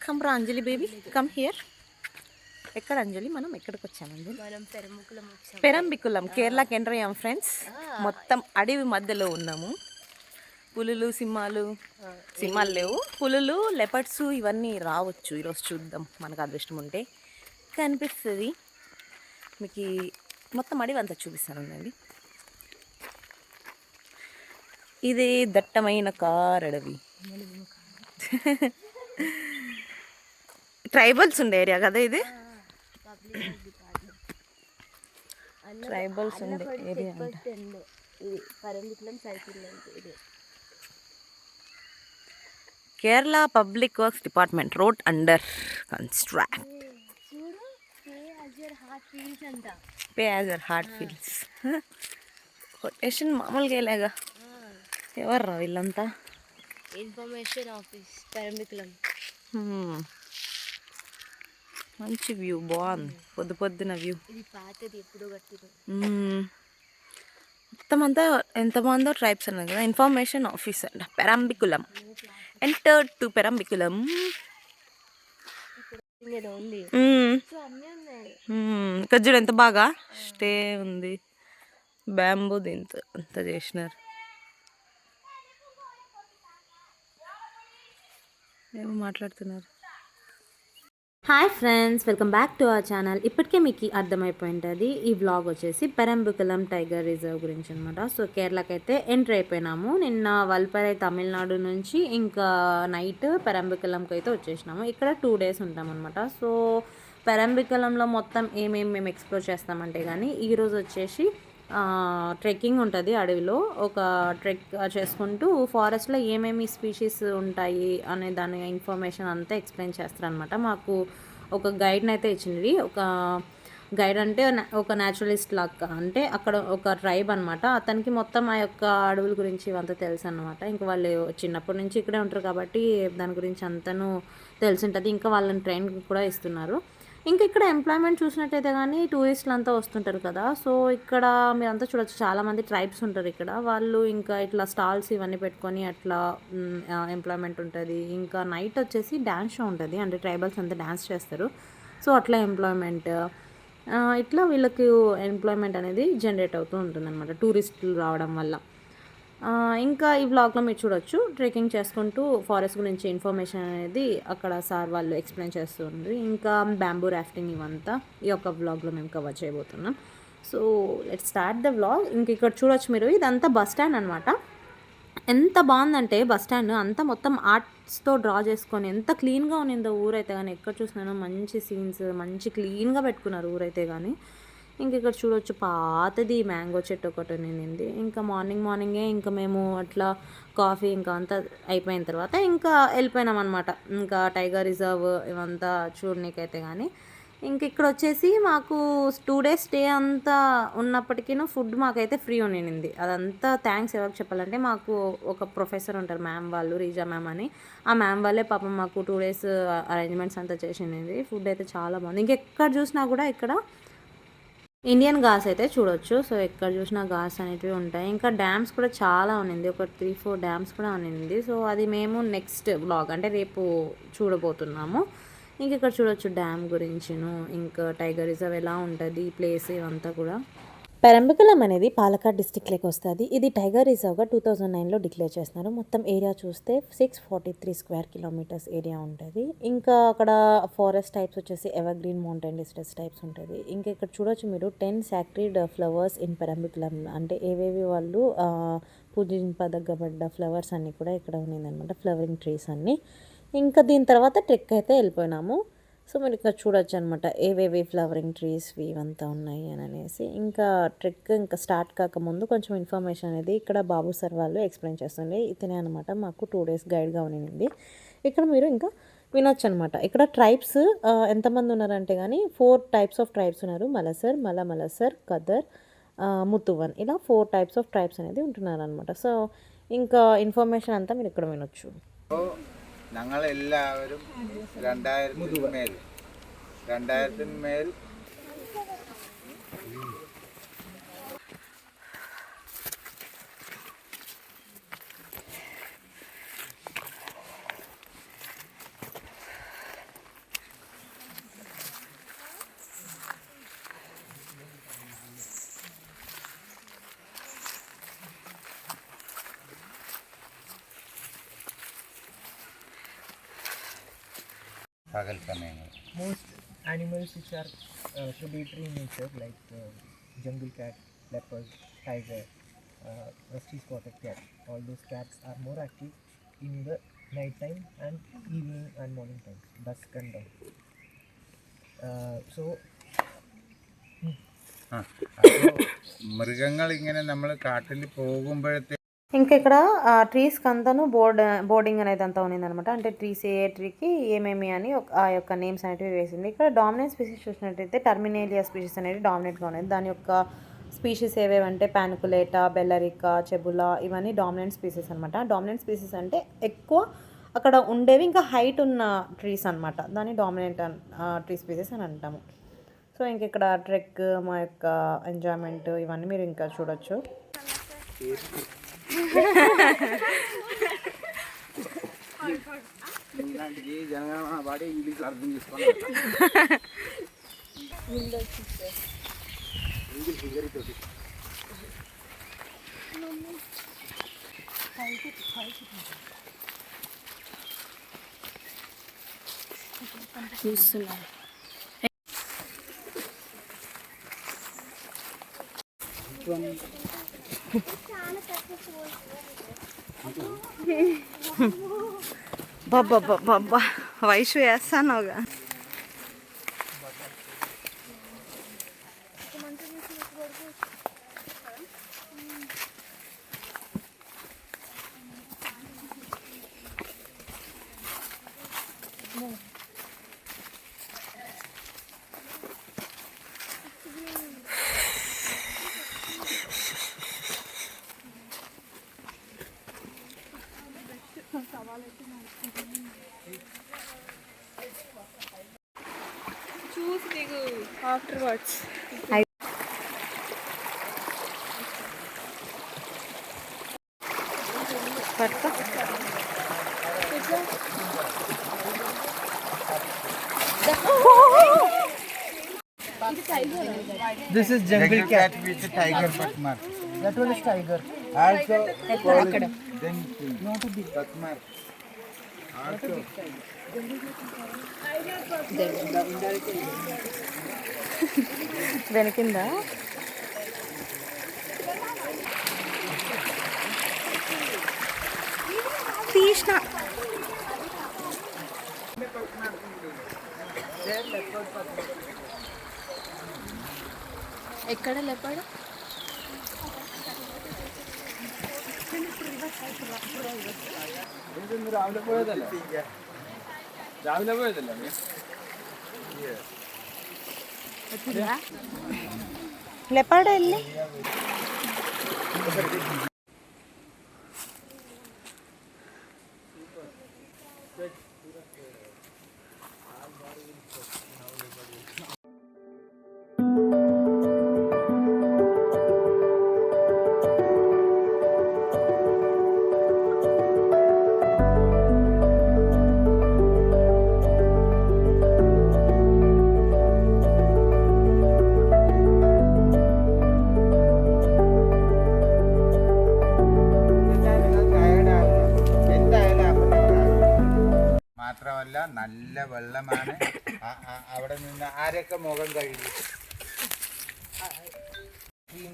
Come రా అంజలి baby, come here. ఎక్కడ అంజలి, మనం ఎక్కడికి వచ్చాము అంజలి? మనం పెరంబికులం, కేరళకి ఎంటర్ అయ్యాం ఫ్రెండ్స్. మొత్తం అడవి మధ్యలో ఉన్నాము. పులులు, సింహాలు లేవు. పులులు, లెపర్డ్స్ ఇవన్నీ రావచ్చు. ఈరోజు చూద్దాం, మనకు అదృష్టం ఉంటే కనిపిస్తుంది. మీకు మొత్తం అడవి అంతా చూపిస్తానండి. ఇదే దట్టమైన కారడవి. ట్రైబల్స్ ఉండే ఏరియా కదా ఇది. ట్రైబల్స్ ఉండే area Kerala public works department road under construct. Pay as your heart feels. Quotation మామూలుగా ఇలాగా. ఎవర్రా వీళ్ళంతా? Information office Parambikulam. మంచి వ్యూ, బాగుంది. పొద్దున వ్యూ. ఇది పాతది, ఎప్పుడు కట్టింది. మొత్తం అంతా ఎంతమందో ట్రైబ్స్ అన్నారు కదా. ఇన్ఫర్మేషన్ ఆఫీస్ అంట పెరంబికులం. Enter to పెరంబికులం. ఇక్కడ చూడు ఎంత బాగా స్టే ఉంది. బ్యాంబూ దీంతో అంత చేసినారు. ఏమో మాట్లాడుతున్నారు. Hi friends, welcome back to our channel. ఇప్పటికే మీకు అర్థమైపోయి ఉంటుంది ఈ వ్లాగ్ వచ్చేసి పెరంబికులం టైగర్ రిజర్వ్ గురించి అనమాట. సో కేరళకి అయితే ఎంటర్ అయిపోయినాము. నిన్న వల్పరై తమిళనాడు నుంచి ఇంకా నైట్ పెరంబికులంకి అయితే వచ్చేసినాము. ఇక్కడ 2 days ఉంటామన్నమాట. సో పెరంబికులంలో మొత్తం ఏమేమి మేము ఎక్స్ప్లోర్ చేస్తామంటే కానీ ఈరోజు వచ్చేసి ట్రెక్కింగ్ ఉంటుంది. అడవిలో ఒక ట్రెక్ చేసుకుంటూ ఫారెస్ట్లో ఏమేమి స్పీషీస్ ఉంటాయి అనే దాని ఇన్ఫర్మేషన్ అంతా ఎక్స్ప్లెయిన్ చేస్తారనమాట. మాకు ఒక గైడ్ని అయితే ఇచ్చింది. ఒక గైడ్ అంటే ఒక న్యాచురలిస్ట్ లాగా, అంటే అక్కడ ఒక ట్రైబ్ అనమాట. అతనికి మొత్తం ఆ యొక్క అడవుల గురించి ఇవంతా తెలుసు అనమాట. ఇంకా వాళ్ళు చిన్నప్పటి నుంచి ఇక్కడే ఉంటారు కాబట్టి దాని గురించి అంతను తెలిసింటుంది. ఇంకా వాళ్ళని ట్రైన్ కూడా ఇస్తున్నారు. ఇంకా ఇక్కడ ఎంప్లాయ్మెంట్ చూసినట్టయితే కానీ టూరిస్టులు అంతా వస్తుంటారు కదా. సో ఇక్కడ మీరంతా చూడొచ్చు, చాలామంది ట్రైబ్స్ ఉంటారు ఇక్కడ. వాళ్ళు ఇంకా ఇట్లా స్టాల్స్ ఇవన్నీ పెట్టుకొని అట్లా ఎంప్లాయ్మెంట్ ఉంటుంది. ఇంకా నైట్ వచ్చేసి డ్యాన్స్ షో ఉంటుంది, అంటే ట్రైబల్స్ అంతా డ్యాన్స్ చేస్తారు. సో అట్లా ఎంప్లాయ్మెంట్ ఇట్లా వీళ్ళకి ఎంప్లాయ్మెంట్ అనేది జనరేట్ అవుతూ ఉంటుంది అనమాట టూరిస్టులు రావడం వల్ల. ఇంకా ఈ వ్లాగ్లో మీరు చూడొచ్చు, ట్రెక్కింగ్ చేసుకుంటూ ఫారెస్ట్ గురించి ఇన్ఫర్మేషన్ అనేది అక్కడ సార్ వాళ్ళు ఎక్స్ప్లెయిన్ చేస్తుంది. ఇంకా బ్యాంబూ రాఫ్టింగ్ ఇవంతా ఈ యొక్క వ్లాగ్లో మేము కవర్ చేయబోతున్నాం. So let's start the vlog. ఇంక ఇక్కడ చూడొచ్చు మీరు, ఇదంతా బస్ స్టాండ్ అనమాట. ఎంత బాగుందంటే బస్ స్టాండ్ అంతా మొత్తం ఆర్ట్స్తో డ్రా చేసుకొని ఎంత క్లీన్గా ఉన్నిందో ఊరైతే కానీ. ఎక్కడ చూసినానో మంచి సీన్స్, మంచి క్లీన్గా పెట్టుకున్నారు ఊరైతే కానీ. ఇంక ఇక్కడ చూడొచ్చు పాతది మ్యాంగో చెట్టు ఒకటి ఉన్నింది. ఇంకా మార్నింగే ఇంకా మేము అట్లా కాఫీ ఇంకా అంతా అయిపోయిన తర్వాత ఇంకా వెళ్ళిపోయినాం అనమాట. ఇంకా టైగర్ రిజర్వ్ ఇవంతా చూడనీకైతే కానీ. ఇంక ఇక్కడ వచ్చేసి మాకు 2 days స్టే అంతా ఉన్నప్పటికీ ఫుడ్ మాకైతే ఫ్రీ ఉన్నింది. అదంతా థ్యాంక్స్ ఎవరికి చెప్పాలంటే, మాకు ఒక ప్రొఫెసర్ ఉంటారు మ్యామ్ వాళ్ళు, రీజా మ్యామ్ అని. ఆ మ్యామ్ వాళ్ళే పాపం మాకు 2 days అరేంజ్మెంట్స్ అంతా చేసింది. ఫుడ్ అయితే చాలా బాగుంది. ఇంకెక్కడ చూసినా కూడా ఇక్కడ ఇండియన్ గాస్ అయితే చూడొచ్చు. సో ఎక్కడ చూసినా గాస్ అనేటివి ఉంటాయి. ఇంకా డ్యామ్స్ కూడా చాలా ఉన్నింది, ఒక 3-4 డ్యామ్స్ కూడా ఉన్నింది. సో అది మేము నెక్స్ట్ వ్లాగ్ అంటే రేపు చూడబోతున్నాము. ఇంక ఇక్కడ చూడొచ్చు డ్యామ్ గురించిను, ఇంకా టైగర్ రిజర్వ్ ఎలా ఉంటుంది ప్లేస్ ఇవంతా కూడా. పెరంబికులం అనేది పాలక్కాడ్ డిస్టిక్లోకి వస్తుంది. ఇది టైగర్ రిజర్వ్గా 2009లో డిక్లేర్ చేస్తున్నారు. మొత్తం ఏరియా చూస్తే 643 square kilometers ఏరియా ఉంటుంది. ఇంకా అక్కడ ఫారెస్ట్ టైప్స్ వచ్చేసి ever green mountain distress types ఉంటుంది. ఇంకా ఇక్కడ చూడొచ్చు మీరు 10 sacred flowers ఇన్ పెరంబికులం, అంటే ఏవేవి వాళ్ళు పూజింపదగ్గబడ్డ ఫ్లవర్స్ అన్నీ కూడా ఇక్కడ ఉన్నాయన్నమాట, ఫ్లవరింగ్ ట్రీస్ అన్నీ. ఇంకా దీని తర్వాత ట్రెక్ అయితే వెళ్ళిపోయినాము. సో మీరు ఇక్కడ చూడొచ్చు అనమాట ఏవేవి ఫ్లవరింగ్ ట్రీస్ ఇవంతా ఉన్నాయి అని అనేసి. ఇంకా ట్రెక్ ఇంకా స్టార్ట్ కాకముందు కొంచెం ఇన్ఫర్మేషన్ అనేది ఇక్కడ బాబు సార్ వాళ్ళు ఎక్స్ప్లెయిన్ చేస్తుండే. ఇతనే అనమాట మాకు 2 days గైడ్గా ఉన్నింది. ఇక్కడ మీరు ఇంకా వినొచ్చు అనమాట. ఇక్కడ ట్రైబ్స్ ఎంతమంది ఉన్నారంటే కానీ 4 types ఆఫ్ ట్రైబ్స్ ఉన్నారు. మలసర్, మలసర్, కదర్, ముతువన్, ఇలా 4 types ఆఫ్ ట్రైబ్స్ అనేది ఉంటున్నారు అనమాట. సో ఇంకా ఇన్ఫర్మేషన్ అంతా మీరు ఇక్కడ వినొచ్చు. ഞങ്ങളെല്ലാവരും 2000 മേൽ പകൽ സമയങ്ങൾ. Most animals which are predatory in nature, like jungle cat, leopard, tiger, rusty spotted cat, all those cats are more active in the night time and evening and morning times, dusk and dawn. So ആ, അപ്പോൾ മൃഗങ്ങൾ ഇങ്ങനെ നമ്മൾ cattle പോകുമ്പോഴത്തെ ఇంకా ఇక్కడ ట్రీస్కి అంతాను boarding అనేది అంతా ఉన్నిందనమాట. అంటే ట్రీస్ ఏ ట్రీకి ఏమేమి అని ఆ యొక్క నేమ్స్ అనేటివి వేసింది. ఇక్కడ డామినెంట్ స్పీషీస్ చూసినట్టయితే టర్మినేలియా స్పీషీస్ అనేది డామినెంట్గా ఉన్నది. దాని యొక్క స్పీషీస్ ఏవేవంటే పానుకులేటా, బెల్లరికా, చెబులా, ఇవన్నీ డామినెంట్ స్పీసెస్ అనమాట. డామినెంట్ స్పీసెస్ అంటే ఎక్కువ అక్కడ ఉండేవి, ఇంకా హైట్ ఉన్న ట్రీస్ అనమాట. దాన్ని డామినెంట్ ట్రీ స్పీసెస్ అని అంటాము. సో ఇంక ఇక్కడ ట్రెక్, మా యొక్క ఎంజాయ్మెంట్ ఇవన్నీ మీరు ఇంకా చూడొచ్చు. జనగణమన పాడి ఇంగ్లీష్ అర్థం చేసుకోవాలి. బాబా వయసు వేస్తానుగా. చూసి దిగు ఆఫ్టర్ వాట్స్. పట్టుకో. this is jungle cat. with tiger patmark. That one is tiger. Also then not a big patmark. Also వెనకిందా తీసిన ఎక్కడ లేపాడు? లెపర్డ్ వెళ్ళి മാത്രമല്ല നല്ല വെള്ളമാണ്. അവിടെ നിന്ന് ആരൊക്കെ മുഖം കഴുകി.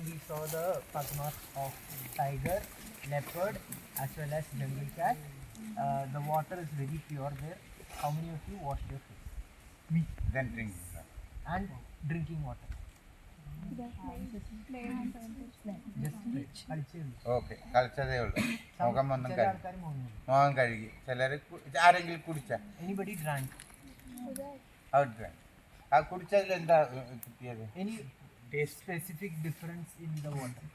We saw the patmark of tiger, leopard, as well as jungle cat. The water is very pure there. How many of you washed your face? Me. Then drink. And drinking water. Okay, കളിച്ചതേ ഉള്ളൂ. മുഖം ഒന്നും ചില ആൾക്കാർ മുങ്ങി. മുഖം കഴുകി. ചിലർ ആരെങ്കിലും കുടിച്ച Anybody drank? ആ കുടിച്ചതിൽ എന്താ കിട്ടിയത്? Any specific difference in the water?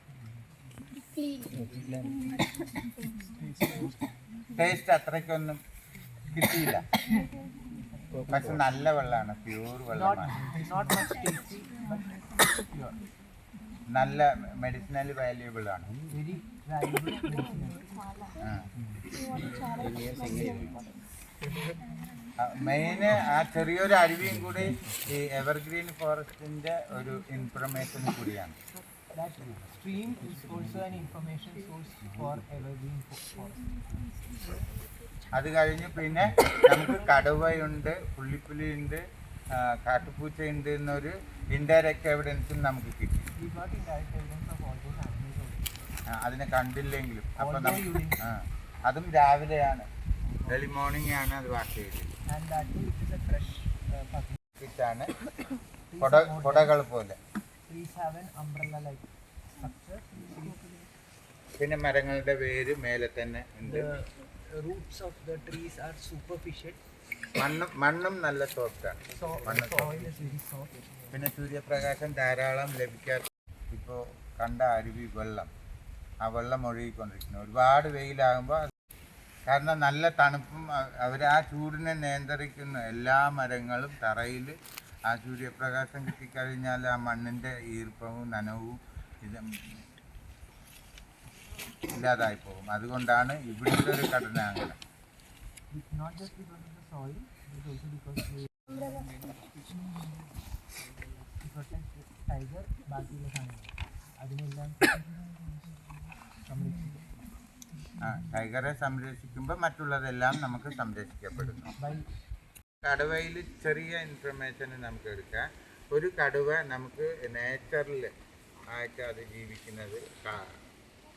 Taste അത്രയ്ക്കൊന്നും കിട്ടിയില്ല. പക്ഷെ നല്ല വെള്ളമാണ്, പ്യൂർ വെള്ളമാണ്. Not much tasty, but pure. നല്ല മെഡിസിനൽ വാല്യൂബിൾ ആണ്. Very valuable medicinal. മെയിന് ആ ചെറിയൊരു അരുവിയും കൂടി ഈ എവർഗ്രീൻ ഫോറസ്റ്റിന്റെ ഒരു ഇൻഫർമേഷൻ കൂടിയാണ്. That stream is also an information source for evergreen forest. അത് കഴിഞ്ഞ് പിന്നെ നമുക്ക് കടുവയുണ്ട്, പുള്ളിപ്പുലിയുണ്ട്, കാട്ടുപൂച്ചയുണ്ട് എന്നൊരു ഇൻഡയറക്റ്റ് എവിഡൻസും നമുക്ക് കിട്ടി. We got indirect evidence of all those animals also. അതിനെ കണ്ടില്ലെങ്കിലും അപ്പം അതും രാവിലെയാണ്, ഏർലി മോർണിംഗ് ആണ് അത് വാഷ് ചെയ്തത്. And that too, it is a fresh puppy. ഇട്ടാണ് കൊടകൾ പോലെ. Trees have an umbrella-like structure. പിന്നെ മരങ്ങളുടെ വേര് മേലെ തന്നെ ഉണ്ട്. The roots of the trees are superficial. മണ്ണും നല്ല സോഫ്റ്റാണ്. Soil is very soft. പിന്നെ സൂര്യപ്രകാശം ധാരാളം ലഭിക്കാത്ത ഇപ്പോൾ കണ്ട അരുവി വെള്ളം, ആ വെള്ളം ഒഴുകിക്കൊണ്ടിരിക്കുന്നു. ഒരുപാട് വെയിലാകുമ്പോൾ കാരണം നല്ല തണുപ്പും അവർ ആ ചൂടിനെ നിയന്ത്രിക്കുന്നു. എല്ലാ മരങ്ങളും തറയിൽ ആ സൂര്യപ്രകാശം കിട്ടിക്കഴിഞ്ഞാൽ ആ മണ്ണിൻ്റെ ഈർപ്പവും നനവും ഇത് ഇല്ലാതായി പോകും. അതുകൊണ്ടാണ് ഇവിടുത്തെ ഒരു ഘടന അങ്ങനെ. Not just because of the soil, but also because they protect tiger, ബാക്കിയുള്ള സാധനങ്ങൾ അതിനെല്ലാം സംരക്ഷിക്കും. ടൈഗറെ സംരക്ഷിക്കുമ്പോൾ മറ്റുള്ളതെല്ലാം നമുക്ക് സംരക്ഷിക്കപ്പെടുന്നു. കടുവയിൽ ചെറിയ ഇൻഫർമേഷൻ നമുക്ക് എടുക്കാം. ഒരു കടുവ നമുക്ക് നേച്ചറിൽ ആയിട്ട് അത് ജീവിക്കുന്നത്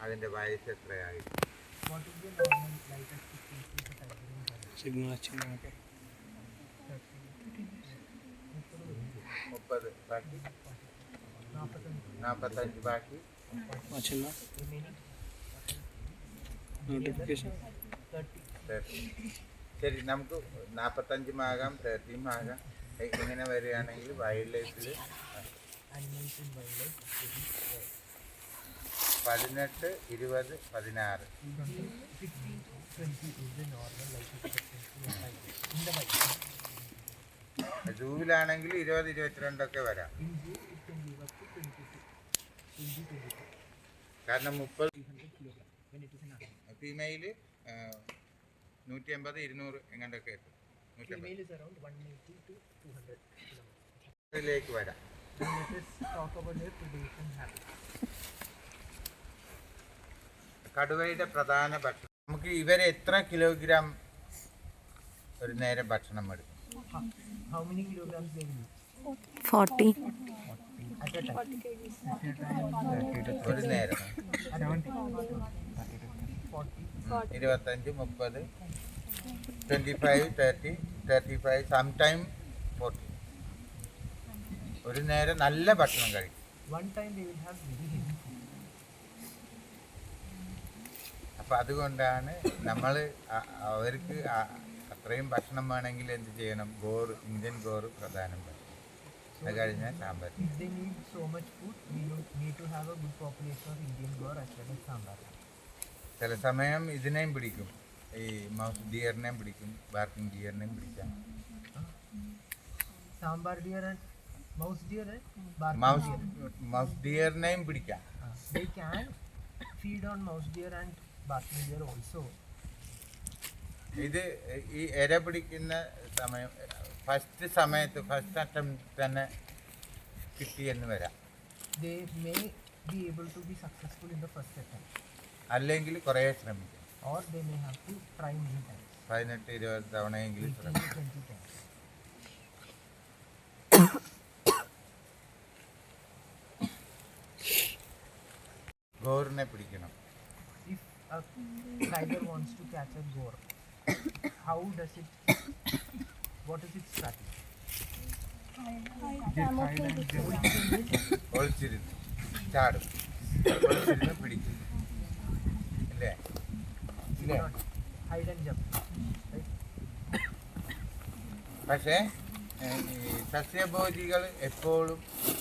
അതിൻ്റെ വയസ്സ് എത്രയായിരിക്കും? 30 ബാക്കി 45 ബാക്കി ശരി. നമുക്ക് 45 ആകാം, 30 ആകാം. ഇങ്ങനെ വരികയാണെങ്കിൽ വൈൽഡ് ലൈഫിൽ 18, 20, 16. സൂവിലാണെങ്കിൽ 20, 22 ഒക്കെ വരാം. കാരണം 30 ഫീമെയിൽ 180, 200 എങ്ങനെയൊക്കെ എത്തും. 180 വരാം. കടുവയുടെ പ്രധാന ഭക്ഷണം നമുക്ക് ഇവരെ എത്ര കിലോഗ്രാം ഒരു നേരം ഭക്ഷണം എടുക്കും? How many kilograms they will eat? 40. At a time. ഒരു നേരം 70. 40. 25, 30, 25, 30, 35, sometime 40. ഒരു നേരം നല്ല ഭക്ഷണം കഴിക്കും. One time they will have very heavy food. അപ്പം അതുകൊണ്ടാണ് നമ്മൾ അവർക്ക് അത്രയും ഭക്ഷണം വേണമെങ്കിൽ എന്ത് ചെയ്യണം? ഇന്ത്യൻ ഗോറ് പ്രധാനം വേണം. അത് കഴിഞ്ഞാൽ sambar. If they need so much food, we need to have a good population of Indian boar as well as sambar. ചില സമയം ഇതിനെയും പിടിക്കും, ഈ മൗസ് ഡിയറിനെയും പിടിക്കും, ബാർക്കിംഗ് ഡിയറിനെയും പിടിക്കാം. Sambar deer and mouse deer and barking deer. Mouse ഡിയറിനെയും പിടിക്കാം. They can feed on mouse deer and barking deer also. ഇത് ഈ ഇര പിടിക്കുന്ന സമയം ഫസ്റ്റ് അറ്റംപ്റ്റ് തന്നെ കിട്ടിയെന്ന് വരാം. They may be able to be successful in the first attempt. അല്ലെങ്കിൽ കുറേ ശ്രമിക്കും. Or they may have to try many times. 18-20 തവണയെങ്കിലും 20 ശ്രമിക്കും. times. ഗോറിനെ പിടിക്കണം. If a tiger wants to catch a boar, how does it? What is its strategy? ഒളിച്ചിരുന്ന് ചാടും, ഒളിച്ചിരുന്ന് പിടിക്കും. ഇല്ലേ? ഇല്ലേ? Hide and jump. Right? പക്ഷേ ഈ സസ്യഭോജികൾ എപ്പോഴും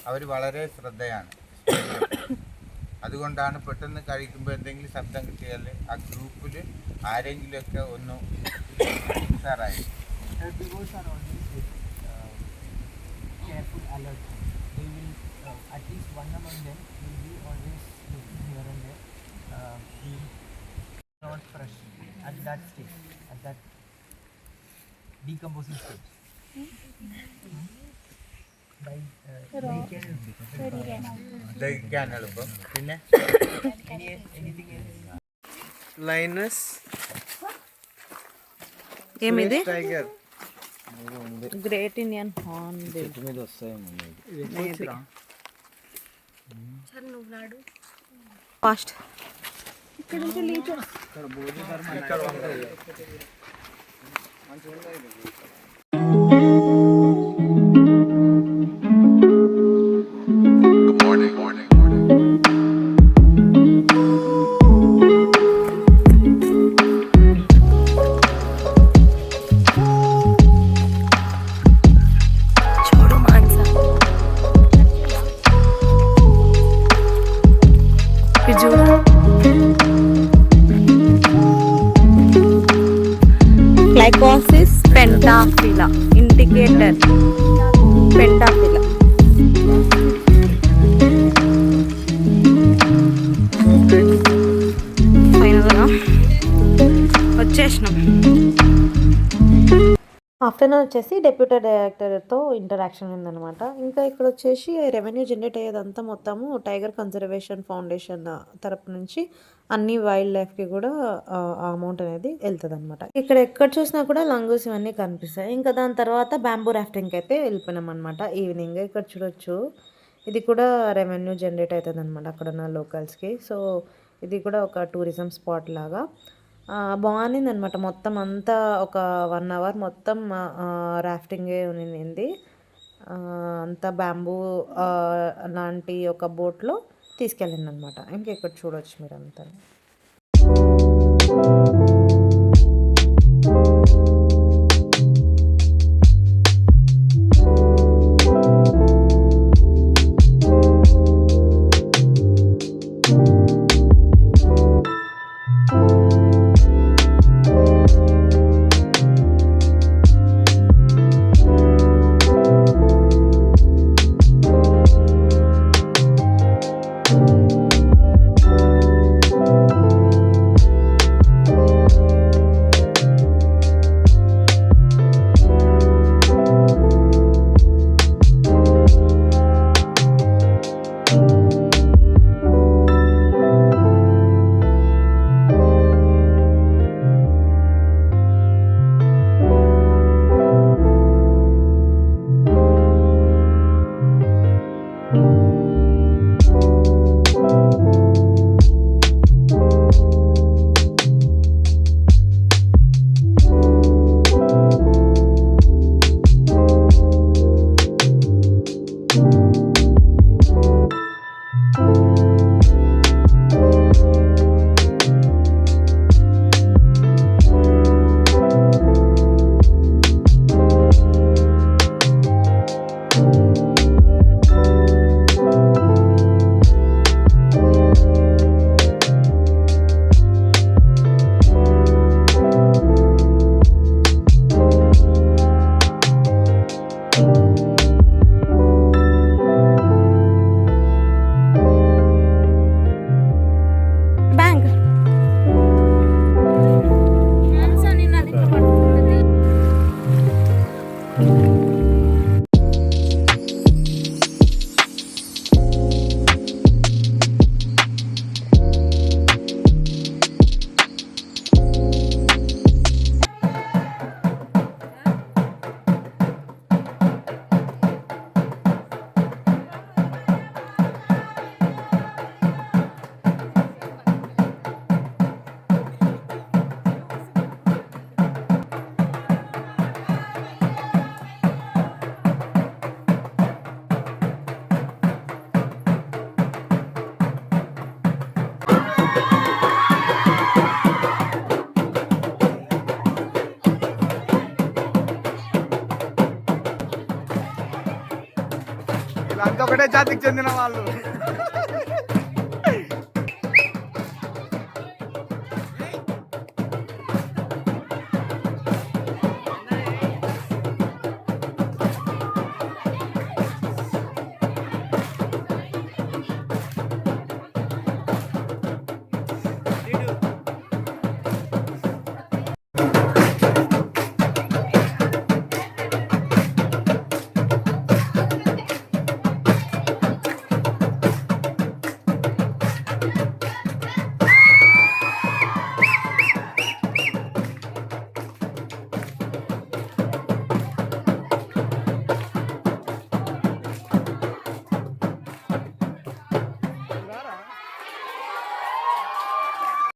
അവർ വളരെ ശ്രദ്ധയാണ്. അതുകൊണ്ടാണ് പെട്ടെന്ന് കഴിക്കുമ്പോൾ എന്തെങ്കിലും ശബ്ദം കിട്ടിയാൽ ആ ഗ്രൂപ്പിൽ ആരെങ്കിലുമൊക്കെ ഒന്ന് ഉഷാറായി. Herbivores are always very careful, alert. They will, at least one among them will be always looking here and there, being not fresh at that stage, at that decomposing stage. By ദഹിക്കാൻ എളുപ്പം. പിന്നെ anything else? Lioness. ఏమిది? Tiger great Indian hornbill. మీద వస్తాయేమో సరే నువ్వు నాడు. Fast. ఇక్కడ నుంచి litre. Glycosis pentaphylla indicator pentaphylla. ఫైనల్గా వచ్చేసినాం. ఆఫ్టర్నూన్ వచ్చేసి డెప్యూటీ డైరెక్టర్తో ఇంటరాక్షన్ ఉందన్నమాట. ఇంకా ఇక్కడ వచ్చేసి రెవెన్యూ జనరేట్ అయ్యేదంతా మొత్తము టైగర్ కన్జర్వేషన్ ఫౌండేషన్ తరపు నుంచి అన్ని వైల్డ్ లైఫ్కి కూడా ఆ అమౌంట్ అనేది వెళ్తుంది అనమాట. ఇక్కడ ఎక్కడ చూసినా కూడా లంగూస్ ఇవన్నీ కనిపిస్తాయి. ఇంకా దాని తర్వాత బ్యాంబూ రాఫ్టింగ్కి అయితే వెళ్ళిపోయినాం అనమాట ఈవినింగ్. ఇక్కడ చూడొచ్చు ఇది కూడా రెవెన్యూ జనరేట్ అవుతుంది అనమాట అక్కడ ఉన్న లోకల్స్కి. సో ఇది కూడా ఒక టూరిజం స్పాట్ లాగా బాగుంది అనమాట. మొత్తం అంతా ఒక 1 hour మొత్తం రాఫ్టింగే ఉన్నింది. అంతా బ్యాంబూ లాంటి ఒక బోట్లో తీసుకెళ్ళింది అనమాట. ఇంకెక్కడ చూడవచ్చు మీరు అంతా. ఒకటే జాతికి చెందిన వాళ్ళు.